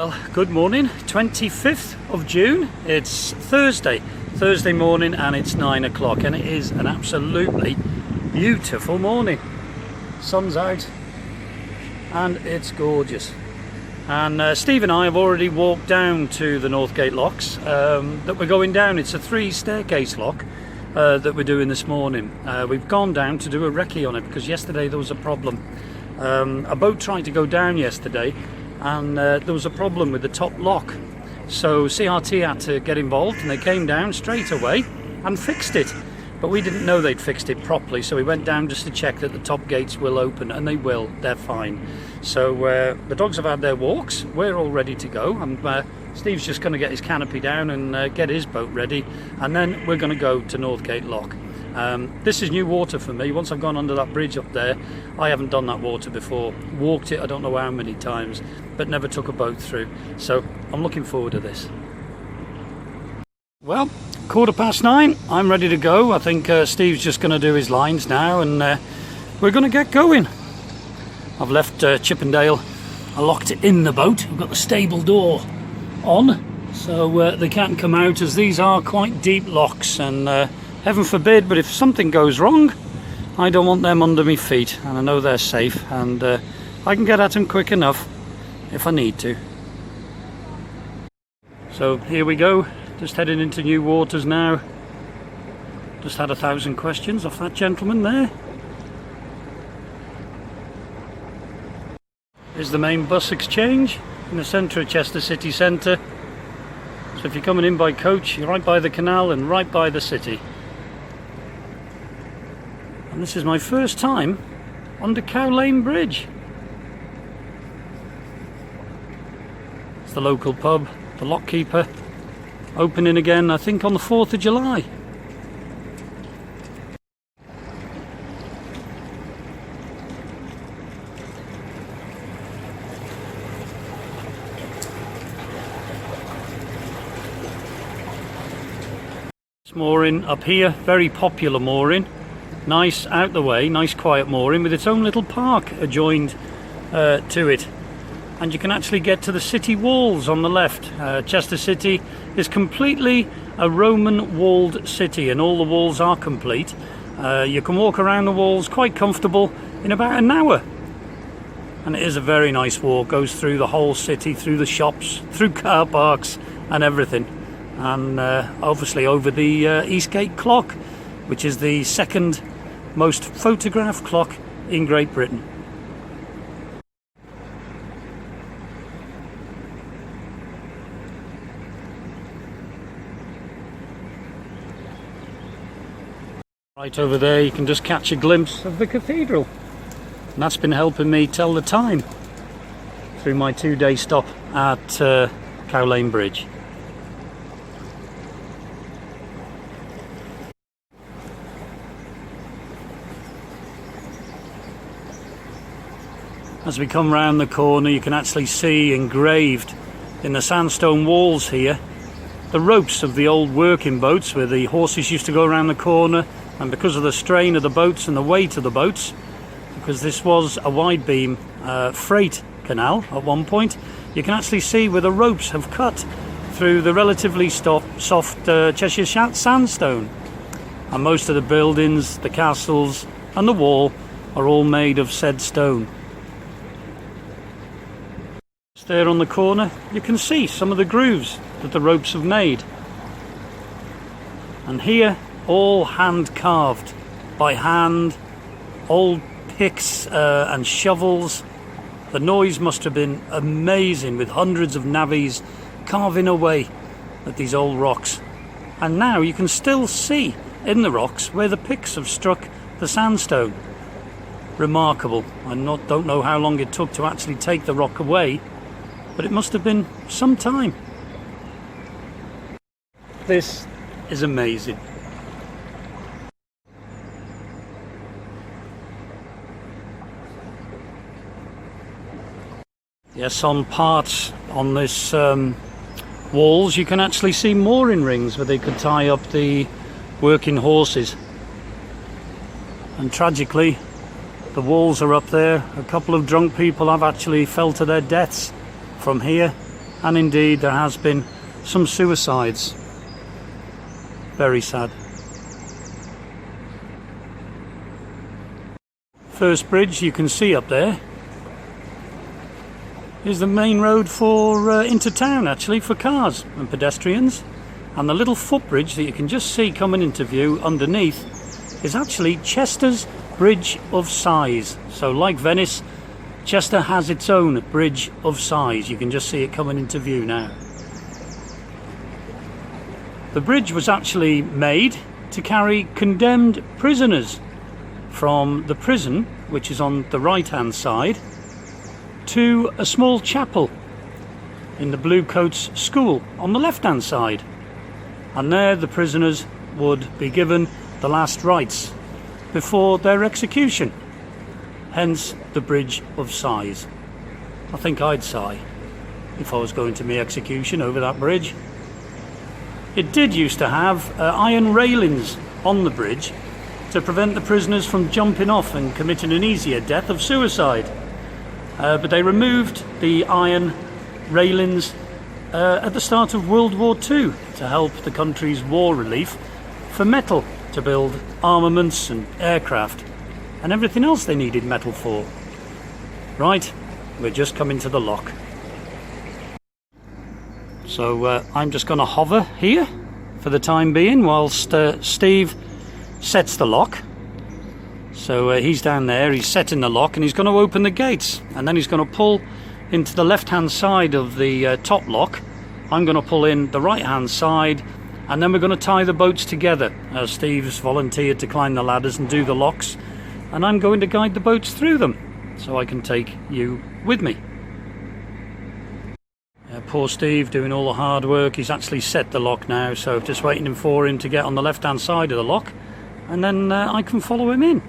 Well, good morning, 25th of June. It's Thursday morning, and it's 9 o'clock, and it is an absolutely beautiful morning. Sun's out and it's gorgeous. And Steve and I have already walked down to the Northgate locks that we're going down. It's a 3-staircase lock that we're doing this morning. We've gone down to do a recce on it because yesterday there was a problem. A boat tried to go down yesterday, and there was a problem with the top lock. So CRT had to get involved, and they came down straight away and fixed it. But we didn't know they'd fixed it properly, so we went down just to check that the top gates will open, and they will. They're fine. So the dogs have had their walks. We're all ready to go. And Steve's just going to get his canopy down and get his boat ready, and then we're going to go to Northgate Lock. This is new water for me. Once I've gone under that bridge up there, I haven't done that water before. Walked it I don't know how many times, but never took a boat through. So I'm looking forward to this. Well, 9:15, I'm ready to go. I think Steve's just going to do his lines now, and we're going to get going. I've left Chippendale. I locked it in the boat. I've got the stable door on, so they can't come out, as these are quite deep locks, and heaven forbid, but if something goes wrong, I don't want them under my feet, and I know they're safe, and I can get at them quick enough if I need to. So here we go, just heading into new waters now. Just had 1,000 questions off that gentleman there. Here's the main bus exchange in the centre of Chester city centre. So if you're coming in by coach, you're right by the canal and right by the city. And this is my first time under Cow Lane Bridge. It's the local pub, the Lockkeeper, opening again I think on the 4th of July. Mooring up here, very popular mooring, nice out the way, nice quiet mooring with its own little park adjoined to it, and you can actually get to the city walls on the left. Chester City is completely a Roman walled city, and all the walls are complete. You can walk around the walls quite comfortable in about an hour, and it is a very nice walk. Goes through the whole city, through the shops, through car parks and everything. And obviously over the Eastgate clock, which is the second most photographed clock in Great Britain. Right over there you can just catch a glimpse of the cathedral, and that's been helping me tell the time through my 2-day stop at Cow Lane Bridge. As we come round the corner, you can actually see engraved in the sandstone walls here the ropes of the old working boats where the horses used to go around the corner, and because of the strain of the boats and the weight of the boats, because this was a wide beam freight canal at one point, you can actually see where the ropes have cut through the relatively soft Cheshire sandstone. And most of the buildings, the castles and the wall are all made of said stone. There on the corner you can see some of the grooves that the ropes have made, and here all hand carved by hand, old picks and shovels. The noise must have been amazing, with hundreds of navvies carving away at these old rocks, and now you can still see in the rocks where the picks have struck the sandstone. Remarkable. I don't know how long it took to actually take the rock away, but it must have been some time. This is amazing. Yes, on parts on this walls you can actually see mooring rings where they could tie up the working horses. And tragically, the walls are up there. A couple of drunk people have actually fell to their deaths from here, and indeed there has been some suicides. Very sad. First bridge you can see up there is the main road for into town, actually, for cars and pedestrians. And the little footbridge that you can just see coming into view underneath is actually Chester's Bridge of Sighs. So like Venice, Chester has its own Bridge of Sighs. You can just see it coming into view now. The bridge was actually made to carry condemned prisoners from the prison, which is on the right hand side, to a small chapel in the Bluecoats School on the left hand side. And there the prisoners would be given the last rites before their execution. Hence the Bridge of Sighs. I think I'd sigh if I was going to my execution over that bridge. It did used to have iron railings on the bridge to prevent the prisoners from jumping off and committing an easier death of suicide. But they removed the iron railings at the start of World War II to help the country's war relief for metal to build armaments and aircraft and everything else they needed metal for. Right, we're just coming to the lock. So I'm just going to hover here for the time being whilst Steve sets the lock. So he's down there, he's setting the lock, and he's going to open the gates, and then he's going to pull into the left hand side of the top lock. I'm going to pull in the right hand side, and then we're going to tie the boats together. Steve's volunteered to climb the ladders and do the locks, and I'm going to guide the boats through them so I can take you with me. Poor Steve doing all the hard work. He's actually set the lock now, so just waiting for him to get on the left hand side of the lock, and then I can follow him in.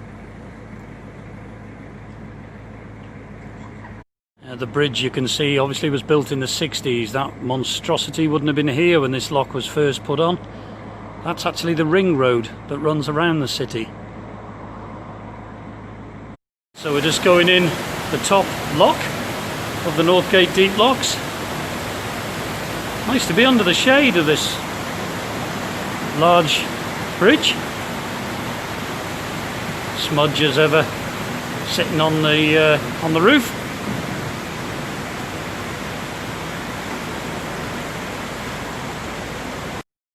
The bridge, you can see, obviously was built in the 60s. That monstrosity wouldn't have been here when this lock was first put on. That's actually the ring road that runs around the city. So we're just going in the top lock of the Northgate deep locks. Nice to be under the shade of this large bridge. Smudge as ever sitting on the roof.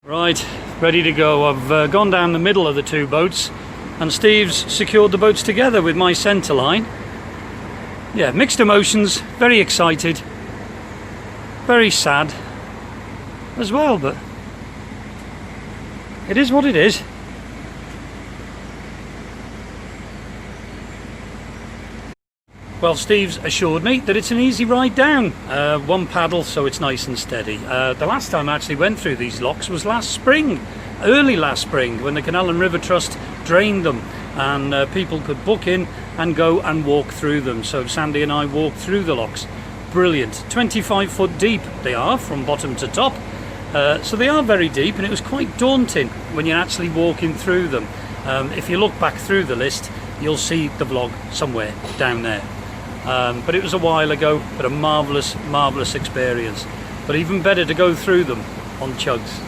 Right, ready to go. I've gone down the middle of the two boats, and Steve's secured the boats together with my centre line. Yeah, mixed emotions, very excited, very sad as well, but it is what it is. Well, Steve's assured me that it's an easy ride down. One paddle, so it's nice and steady. The last time I actually went through these locks was last spring, early last spring, when the Canal and River Trust drained them, and people could book in and go and walk through them. So Sandy and I walked through the locks. Brilliant. 25 foot deep they are from bottom to top. So they are very deep, and it was quite daunting when you're actually walking through them. If you look back through the list, you'll see the vlog somewhere down there. But it was a while ago, but a marvellous experience. But even better to go through them on chugs.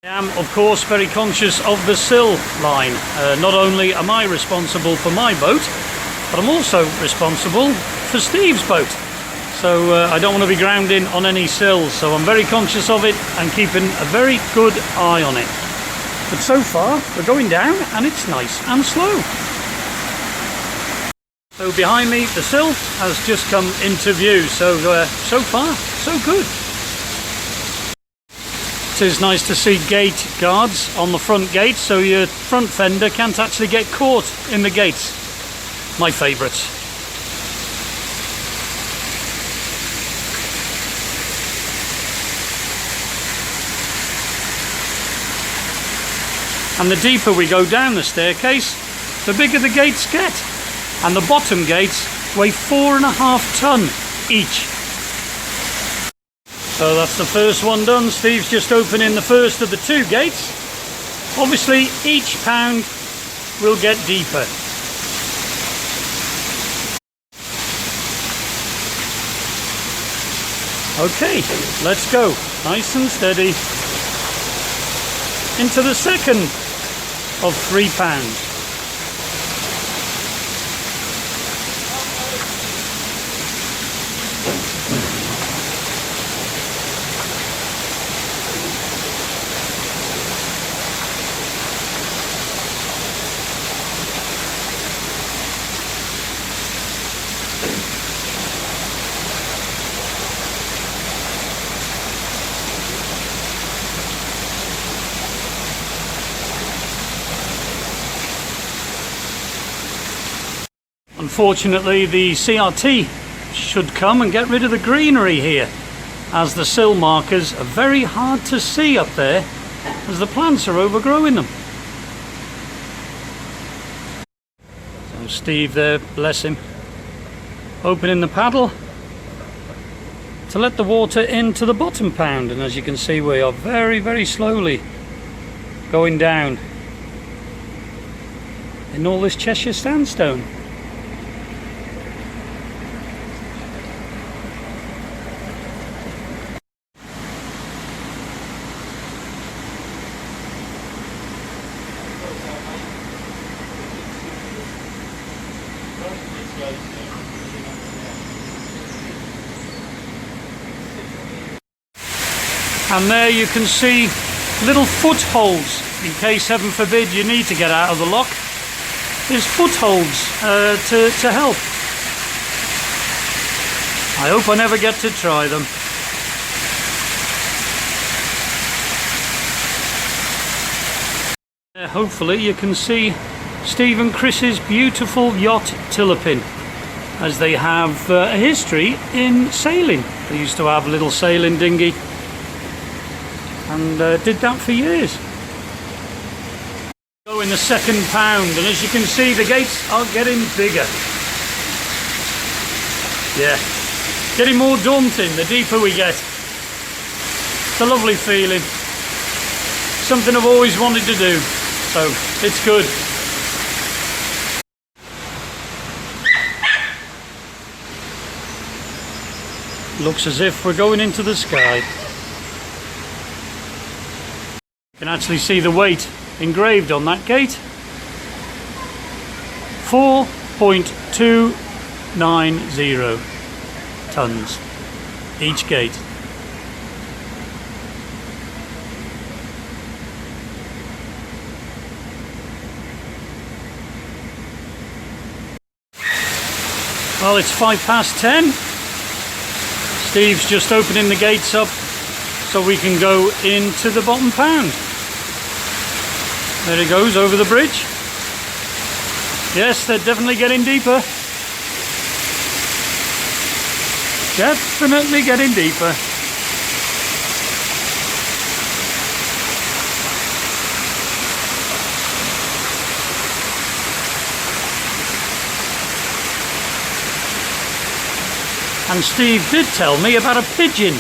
I am, of course, very conscious of the sill line. Not only am I responsible for my boat, but I'm also responsible for Steve's boat. So I don't want to be grounding on any sills, so I'm very conscious of it and keeping a very good eye on it. But so far, we're going down and it's nice and slow. So behind me, the sill has just come into view, so so far, so good. It is nice to see gate guards on the front gate, so your front fender can't actually get caught in the gates. My favourites. And the deeper we go down the staircase, the bigger the gates get. And the bottom gates weigh 4.5 ton each. So that's the first one done. Steve's just opening the first of the two gates. Obviously each pound will get deeper. Okay, let's go. Nice and steady. Into the second of 3 pounds. Unfortunately, the CRT should come and get rid of the greenery here, as the sill markers are very hard to see up there as the plants are overgrowing them. So Steve there, bless him, opening the paddle to let the water into the bottom pound, and as you can see we are very, very slowly going down in all this Cheshire sandstone. And there you can see little footholds, in case heaven forbid you need to get out of the lock. There's footholds to help. I hope I never get to try them. Hopefully you can see Steve and Chris's beautiful yacht Tillapin, as they have a history in sailing. They used to have a little sailing dinghy and did that for years. Go in the second pound, and as you can see the gates are getting bigger. Yeah, getting more daunting the deeper we get. It's a lovely feeling, something I've always wanted to do, so it's good. Looks as if we're going into the sky. You can actually see the weight engraved on that gate. 4.290 tons each gate. Well, it's 10:05. Steve's just opening the gates up so we can go into the bottom pound. There he goes over the bridge. Yes, they're definitely getting deeper. Definitely getting deeper. And Steve did tell me about a pigeon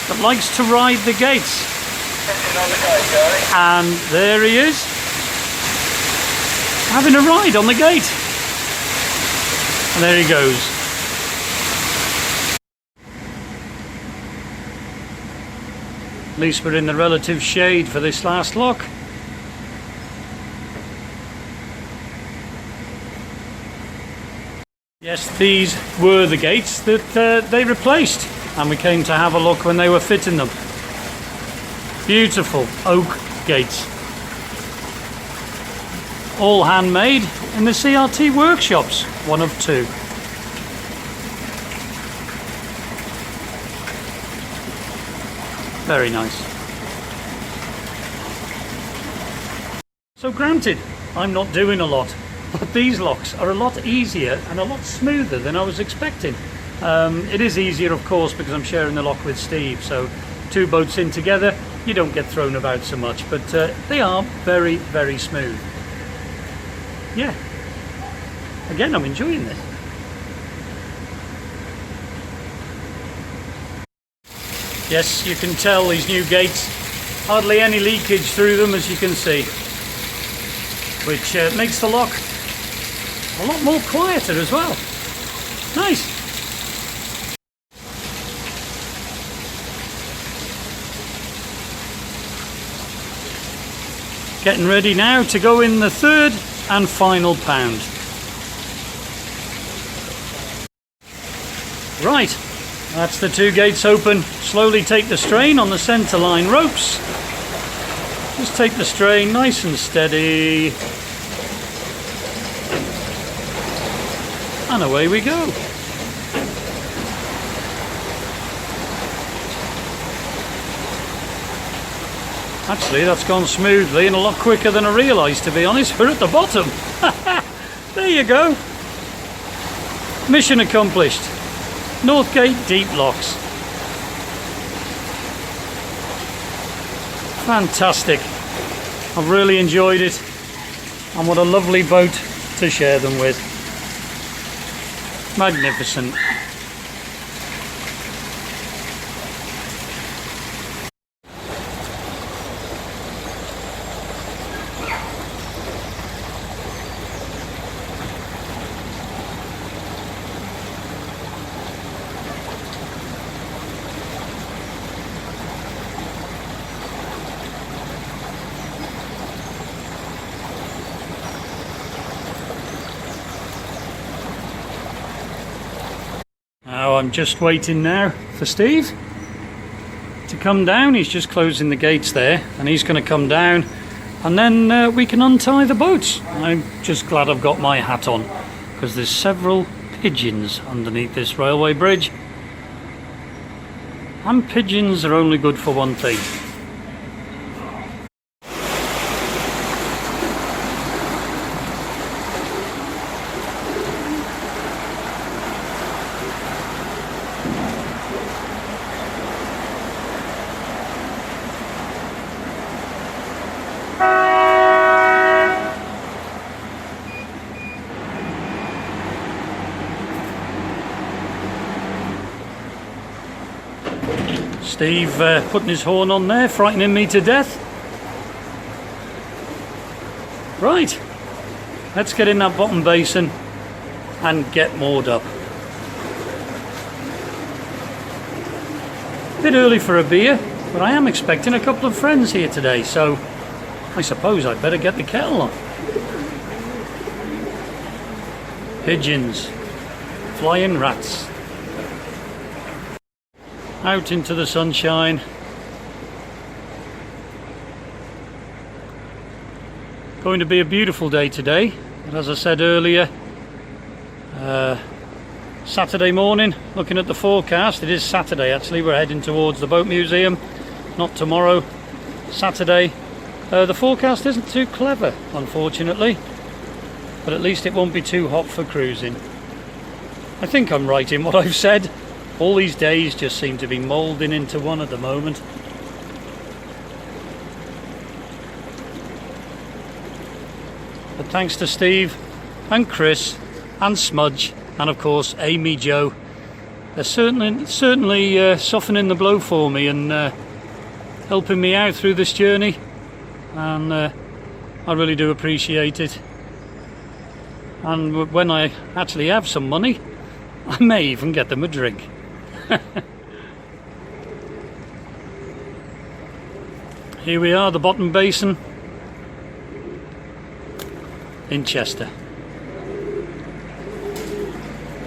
that likes to ride the gates. Pigeon on the gate, Gary. And there he is, having a ride on the gate. And there he goes. At least we're in the relative shade for this last lock. Yes, these were the gates that they replaced, and we came to have a look when they were fitting them. Beautiful oak gates. All handmade in the CRT workshops, one of two. Very nice. So granted, I'm not doing a lot, but these locks are a lot easier and a lot smoother than I was expecting. It is easier, of course, because I'm sharing the lock with Steve, so 2 boats in together, you don't get thrown about so much, but they are very, very smooth. Yeah, again, I'm enjoying this. Yes, you can tell these new gates, hardly any leakage through them, as you can see, which makes the lock a lot more quieter as well. Nice. Getting ready now to go in the third and final pound. Right, that's the 2 gates open. Slowly take the strain on the centre line ropes. Just take the strain nice and steady. And away we go. Actually, that's gone smoothly and a lot quicker than I realised, to be honest. We're at the bottom. There you go. Mission accomplished. Northgate deep locks. Fantastic. I've really enjoyed it. And what a lovely boat to share them with. Magnificent. Now I'm just waiting now for Steve to come down. He's just closing the gates there and he's going to come down and then we can untie the boats. I'm just glad I've got my hat on because there's several pigeons underneath this railway bridge, and pigeons are only good for one thing. Steve putting his horn on there, frightening me to death. Right, let's get in that bottom basin and get moored up. Bit early for a beer, but I am expecting a couple of friends here today, so I suppose I'd better get the kettle on. Pigeons, flying rats. Out into the sunshine. Going to be a beautiful day today, but as I said earlier, Saturday morning, looking at the forecast, it is Saturday actually, we're heading towards the boat museum, not tomorrow, Saturday. The forecast isn't too clever, unfortunately, but at least it won't be too hot for cruising. I think I'm right in what I've said. All these days just seem to be moulding into one at the moment. But thanks to Steve and Chris and Smudge and of course Amyjo, they're certainly softening the blow for me and helping me out through this journey, and I really do appreciate it. And when I actually have some money, I may even get them a drink. Here we are, the bottom basin in Chester.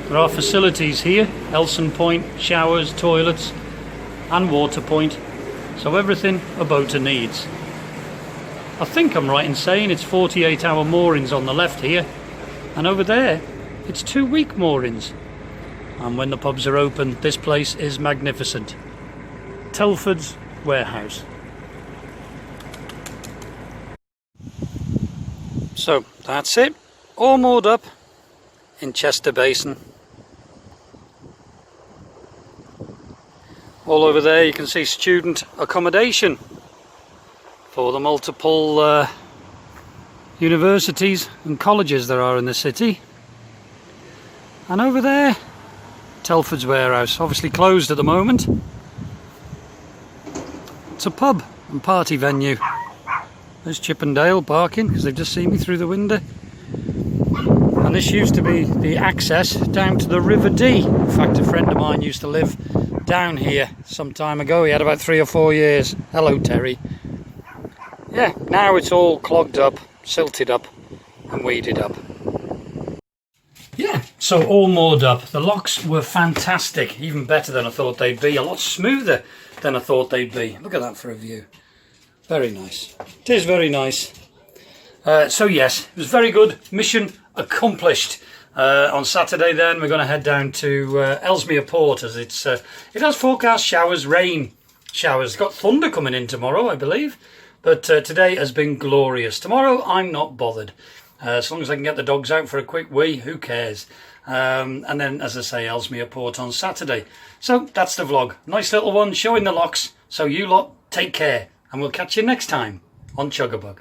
There are facilities here, Elson Point, showers, toilets and water point, so everything a boater needs. I think I'm right in saying it's 48-hour moorings on the left here, and over there it's 2-week moorings. And when the pubs are open, this place is magnificent. Telford's Warehouse. So that's it, all moored up in Chester Basin. All over there you can see student accommodation for the multiple universities and colleges there are in the city. And over there, Telford's Warehouse, obviously closed at the moment. It's a pub and party venue. There's Chippendale parking because they've just seen me through the window. And this used to be the access down to the River Dee. In fact, a friend of mine used to live down here some time ago. He had about 3 or 4 years. Hello, Terry. yeah, now it's all clogged up, silted up and weeded up. Yeah, so all moored up. The locks were fantastic, even better than I thought they'd be, a lot smoother than I thought they'd be. Look at that for a view. Very nice. It is very nice. So yes, it was very good. Mission accomplished. On Saturday then we're going to head down to Ellesmere Port, as it has forecast showers, rain showers. Got thunder coming in tomorrow, I believe. But today has been glorious. Tomorrow I'm not bothered. As long as I can get the dogs out for a quick wee, who cares? And then, as I say, Ellesmere Port on Saturday. So that's the vlog. Nice little one showing the locks. So you lot take care, and we'll catch you next time on Chuggabug.